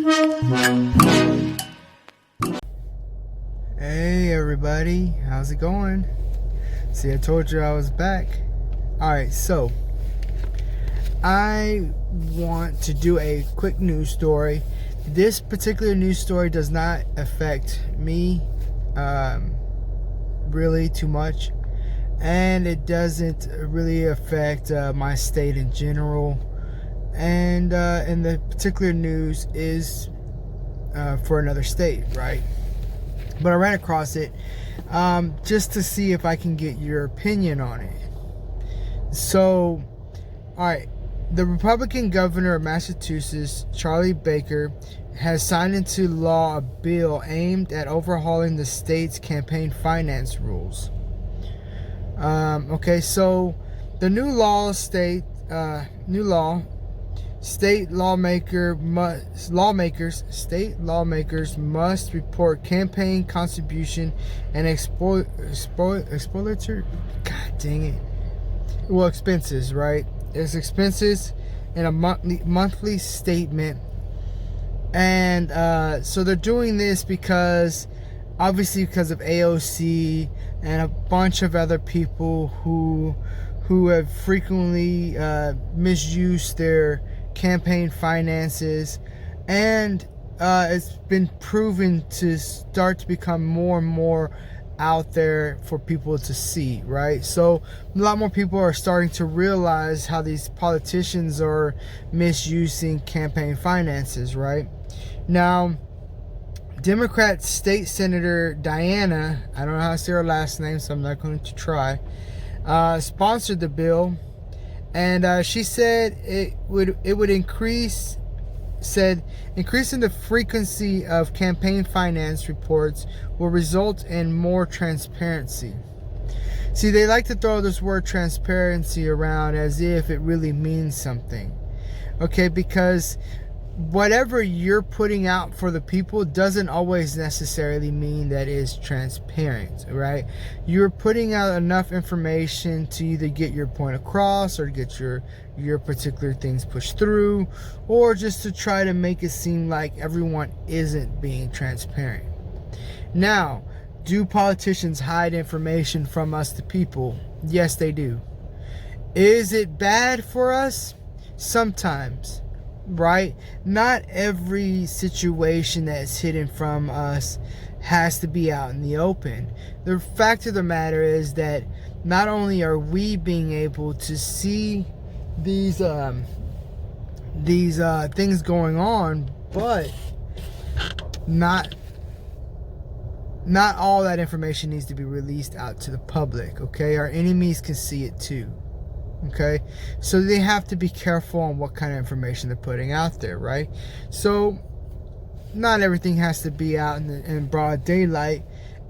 Hey everybody, how's it going? See, I told you I was back. Alright, so I want to do a quick news story. This particular news story does not affect me really too much, and it doesn't really affect my state in general. And the particular news is for another state, right? But I ran across it just to see if I can get your opinion on it. So, alright, the Republican governor of Massachusetts, Charlie Baker, has signed into law a bill aimed at overhauling the state's campaign finance rules. Okay, so the new law state lawmakers must report campaign contribution and expenses, right? It's expenses in a monthly statement. And so they're doing this because of AOC and a bunch of other people who have frequently misused their campaign finances, and it's been proven to start to become more and more out there for people to see, right? So a lot more people are starting to realize how these politicians are misusing campaign finances, right? Now, Democrat State Senator Diana, I don't know how to say her last name, so I'm not going to try, sponsored the bill, and she said it would increasing the frequency of campaign finance reports will result in more transparency. See, they like to throw this word transparency around as if it really means something. Okay, because whatever you're putting out for the people doesn't always necessarily mean that is transparent, right? You're putting out enough information to either get your point across or get your particular things pushed through, or just to try to make it seem like everyone isn't being transparent. Now, do politicians hide information from us, the people? Yes, they do. Is it bad for us? Sometimes. Right? Not every situation that's hidden from us has to be out in the open. The fact of the matter is that not only are we being able to see these things going on, but not all that information needs to be released out to the public. Okay, our enemies can see it too. Okay, so they have to be careful on what kind of information they're putting out there, right? So not everything has to be out in broad daylight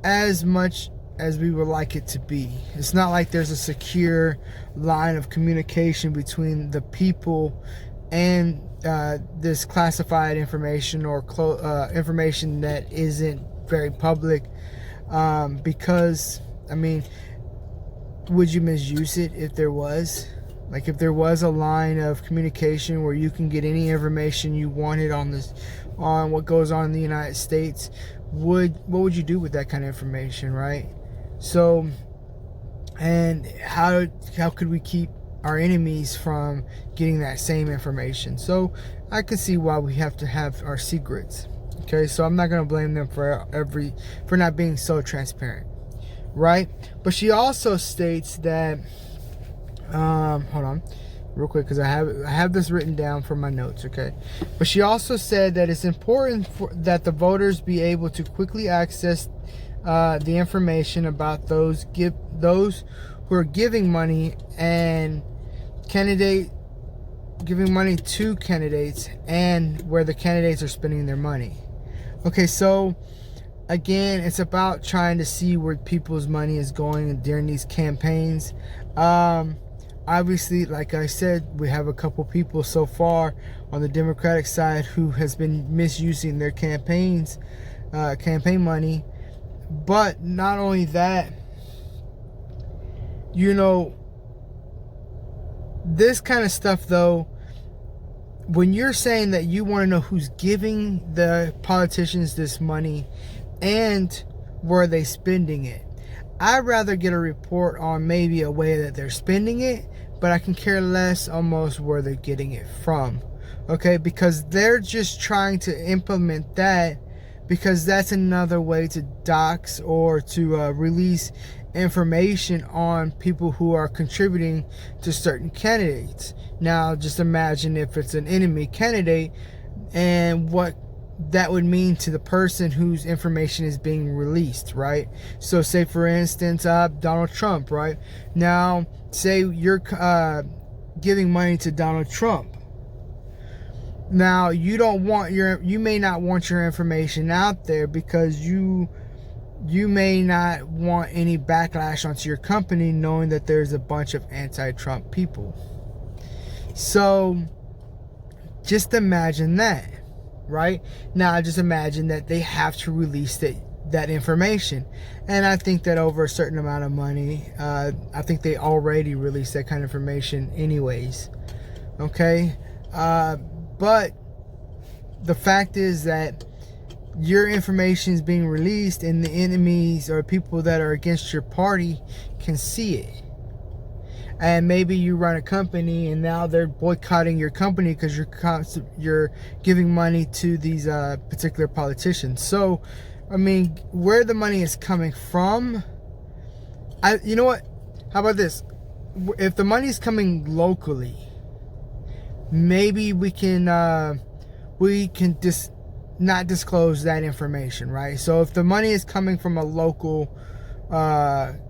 as much as we would like it to be. It's not like there's a secure line of communication between the people and this classified information or information that isn't very public, because I mean, would you misuse it if there was? Like, if there was a line of communication where you can get any information you wanted on what goes on in the United States, what would you do with that kind of information, right? So, and how could we keep our enemies from getting that same information? So I can see why we have to have our secrets. Okay, so I'm not going to blame them for not being so transparent. Right? But she also states that hold on real quick, because I have this written down from my notes. Okay, but she also said that it's important that the voters be able to quickly access the information about those who are giving money and giving money to candidates, and where the candidates are spending their money. Okay, so again, it's about trying to see where people's money is going during these campaigns. Obviously, like I said, we have a couple people so far on the Democratic side who has been misusing their campaign money. But not only that, you know, this kind of stuff though, when you're saying that you want to know who's giving the politicians this money and where they spending it, I'd rather get a report on maybe a way that they're spending it, but I can care less almost where they're getting it from. Okay, because they're just trying to implement that because that's another way to dox or to release information on people who are contributing to certain candidates. Now, just imagine if it's an enemy candidate and what that would mean to the person whose information is being released, right? So say for instance Donald Trump, right? Now say you're giving money to Donald Trump. Now you may not want your information out there because you may not want any backlash onto your company knowing that there's a bunch of anti-Trump people. So just imagine that. Right now, just imagine that they have to release that information, and I think that over a certain amount of money, I think they already released that kind of information, anyways. Okay, but the fact is that your information is being released, and the enemies or people that are against your party can see it. And maybe you run a company and now they're boycotting your company because you're giving money to these particular politicians. So, I mean, where the money is coming from, you know what? How about this? If the money is coming locally, maybe we can not disclose that information, right? So if the money is coming from a local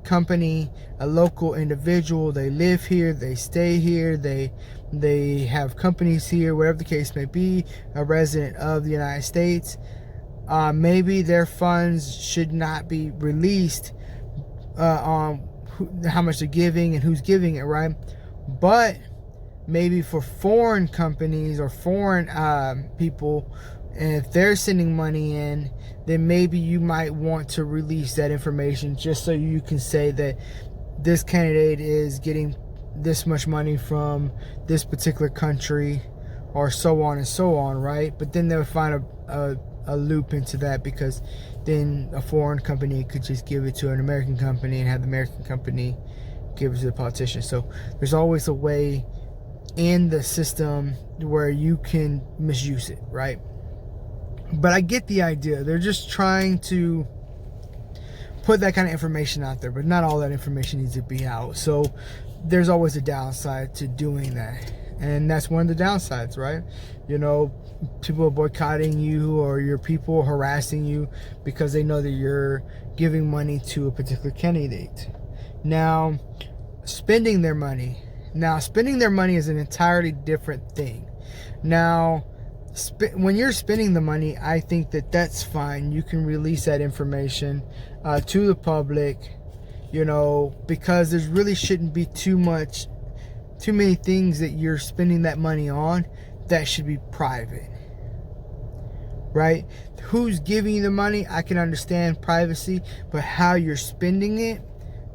company, a local individual, they live here, they stay here, they have companies here, whatever the case may be, a resident of the United States, maybe their funds should not be released on how much they're giving and who's giving it, right? But maybe for foreign companies or foreign people, and if they're sending money in, then maybe you might want to release that information just so you can say that this candidate is getting this much money from this particular country, or so on and so on, right? But then they'll find a loop into that, because then a foreign company could just give it to an American company and have the American company give it to the politician. So there's always a way in the system where you can misuse it, right? But I get the idea. They're just trying to put that kind of information out there, but not all that information needs to be out. So there's always a downside to doing that. And that's one of the downsides, right? You know, people are boycotting you, or your people harassing you because they know that you're giving money to a particular candidate. Now, spending their money. Now, spending their money is an entirely different thing. Now, when you're spending the money, I think that that's fine. You can release that information to the public, you know, because there really shouldn't be too many things that you're spending that money on that should be private, right? Who's giving you the money, I can understand privacy, but how you're spending it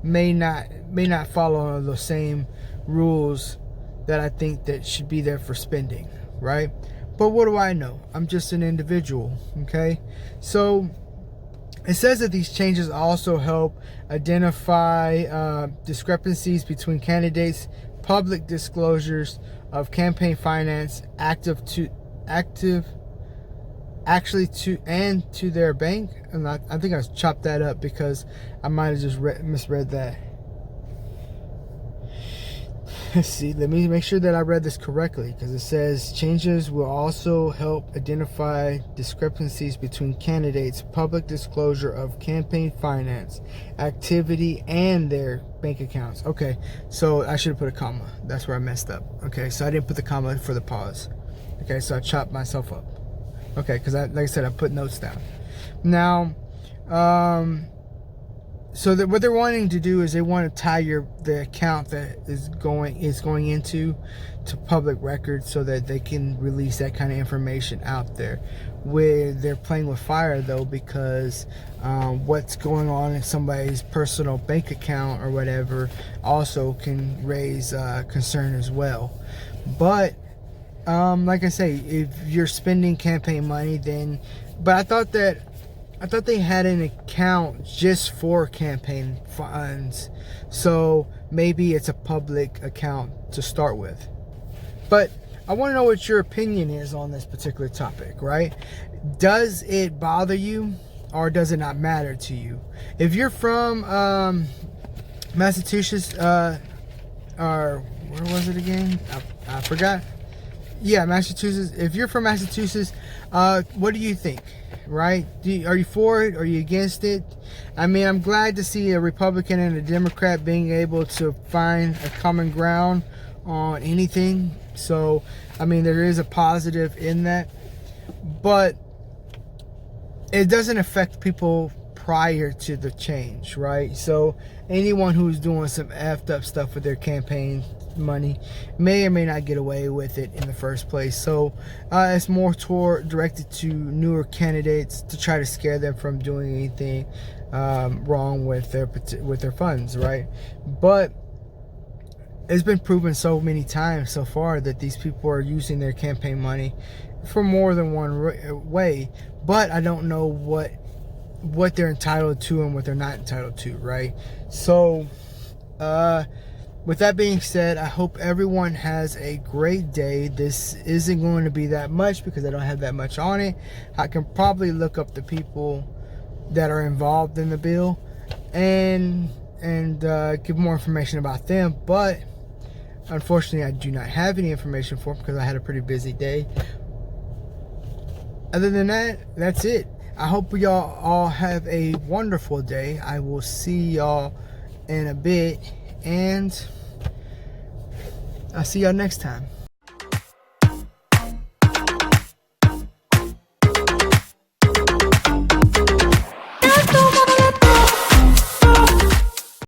may not follow those same rules that I think that should be there for spending, right? But what do I know? I'm just an individual, okay? So it says that these changes also help identify discrepancies between candidates, public disclosures of campaign finance, to their bank. And I think I chopped that up because I might have just misread that. Let's see, let me make sure that I read this correctly, because it says changes will also help identify discrepancies between candidates, public disclosure of campaign finance, activity, and their bank accounts. Okay, so I should have put a comma. That's where I messed up. Okay, so I didn't put the comma for the pause. Okay, so I chopped myself up. Okay, because like I said, I put notes down. Now, so that what they're wanting to do is they want to tie the account that is going into to public records, so that they can release that kind of information out there. Where they're playing with fire, though, because what's going on in somebody's personal bank account or whatever also can raise concern as well. But Like I say, if you're spending campaign money, then, but I thought they had an account just for campaign funds, so maybe it's a public account to start with. But I want to know what your opinion is on this particular topic, right? Does it bother you, or does it not matter to you? If you're from Massachusetts, or where was it again? I forgot. Yeah, Massachusetts. If you're from Massachusetts, what do you think? Right? Are you for it? Are you against it? I mean, I'm glad to see a Republican and a Democrat being able to find a common ground on anything. So, I mean, there is a positive in that. But it doesn't affect people prior to the change, right? So anyone who's doing some effed up stuff with their campaign money may or may not get away with it in the first place. So it's more directed to newer candidates to try to scare them from doing anything wrong with their funds, right? But it's been proven so many times so far that these people are using their campaign money for more than one way. But I don't know what they're entitled to and what they're not entitled to, right? So with that being said, I hope everyone has a great day. This isn't going to be that much because I don't have that much on it. I can probably look up the people that are involved in the bill and give more information about them, but unfortunately I do not have any information for them because I had a pretty busy day. Other than that, that's it. I hope y'all all have a wonderful day. I will see y'all in a bit, and I'll see y'all next time.